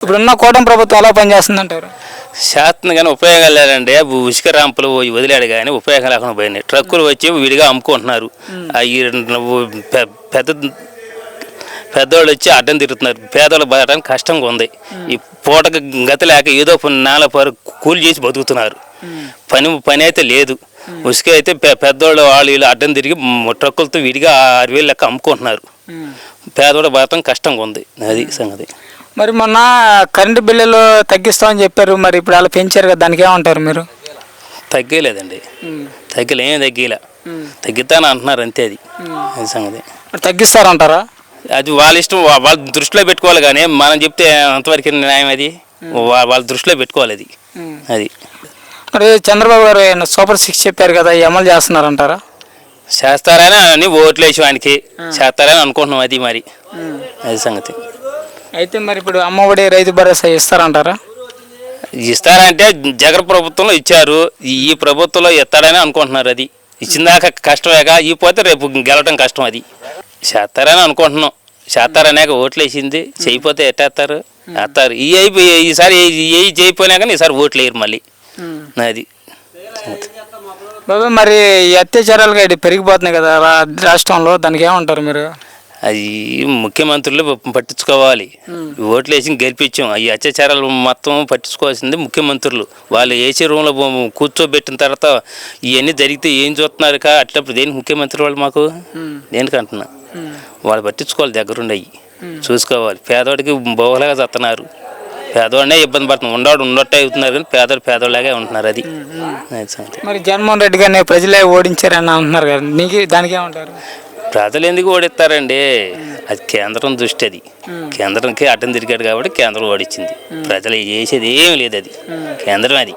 ఇప్పుడున్న కూటమి ప్రభుత్వం ఎలా పనిచేస్తుంది అంటారు? శాతం కానీ ఉపయోగాలు లేదండి. ఉసుక ర్యాంపులు వదిలాడు కానీ ఉపయోగం లేకుండా పోయినాయి. ట్రక్కులు వచ్చి విడిగా అమ్ముకుంటున్నారు. పెద్ద పెద్దవాళ్ళు వచ్చి అడ్డం తిరుగుతున్నారు. పేదవాళ్ళు బతకడానికి కష్టంగా ఉంది. ఈ పూటకు గతి లేక ఏదో నేల కూలి చేసి బతుకుతున్నారు. పని అయితే లేదు. ఉసుక అయితే పెద్దవాళ్ళు వాళ్ళు వీళ్ళు అడ్డం తిరిగి ట్రక్కులతో విడిగా 6,000 లెక్క అమ్ముకుంటున్నారు. పేదవాళ్ళు బతకడం కష్టంగా ఉంది. అది సంగతి. మరి మొన్న కరెంటు బిల్లులు తగ్గిస్తామని చెప్పారు, మరి ఇప్పుడు అలా పెంచారు కదా, దానికి ఏమంటారు మీరు? తగ్గలేదండి, ఏమీ తగ్గిస్తాను అంటున్నారు అంతే. అది సంగతి. తగ్గిస్తారంటారా? అది వాళ్ళ ఇష్టం, వాళ్ళ దృష్టిలో పెట్టుకోవాలి. కానీ మనం చెప్తే అంతవరకు న్యాయం. అది వాళ్ళ దృష్టిలో పెట్టుకోవాలి. అది మరి చంద్రబాబు గారు సూపర్ 6 చెప్పారు కదా, అమలు చేస్తున్నారంటారా? చేస్తారని అని ఓట్లు వేసి వానికి చేస్తారని అనుకుంటున్నాం. అది మరి అది సంగతి. అయితే మరి ఇప్పుడు అమ్మఒడి, రైతు భరోసా ఇస్తారంటారా? ఇస్తారంటే జగన్ ప్రభుత్వంలో ఇచ్చారు, ఈ ప్రభుత్వంలో ఇస్తారని అనుకుంటున్నారు. అది ఇచ్చిందాక కష్టమేగా, ఈ పోతే రేపు గెలవటం కష్టం. అది చేస్తారని అనుకుంటున్నాం. చేస్తారనేక ఓట్లు వేసింది, చేయిపోతే ఎట్టేస్తారు? వేస్తారు. ఈసారి ఏ చేయిపోయినా కానీ ఈసారి ఓట్లు వేయరు మళ్ళీ. అది బాబా, మరి ఈ అత్యాచారాలుగా ఇది పెరిగిపోతున్నాయి కదా రాష్ట్రంలో, దానికి ఏమంటారు మీరు? అది ముఖ్యమంత్రులు పట్టించుకోవాలి. ఓట్లు వేసి గెలిపించాం. ఈ అత్యాచారాలు మొత్తం పట్టించుకోవాల్సింది ముఖ్యమంత్రులు. వాళ్ళు ఏసీ రూమ్లో కూర్చోబెట్టిన తర్వాత ఇవన్నీ జరిగితే ఏం చూస్తున్నారు అట్లప్పుడు దేనికి ముఖ్యమంత్రి వాళ్ళు మాకు దేనికి అంటున్నా? వాళ్ళు పట్టించుకోవాలి, దగ్గరుండి అయ్యి చూసుకోవాలి. పేదవాడికి బహుళగా చస్తున్నారు. పేదవాడినే ఇబ్బంది పడుతున్నారు. ఉండట్టే అవుతున్నారు కానీ పేదవాళ్ళగా ఉంటున్నారు. అది మరి జగన్మోహన్ రెడ్డి గారిని ప్రజలే ఓడించారని అంటున్నారు కదా, దానికి ఏమంటారు? ప్రజలు ఎందుకు ఓడిస్తారండి? అది కేంద్రం దృష్టి. అది కేంద్రంకి అడ్డం తిరిగాడు కాబట్టి కేంద్రం ఓడించింది. ప్రజలు చేసేది ఏమి లేదు. అది కేంద్రం. అది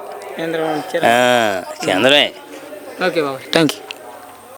కేంద్రమే. Okay Babu, thank you.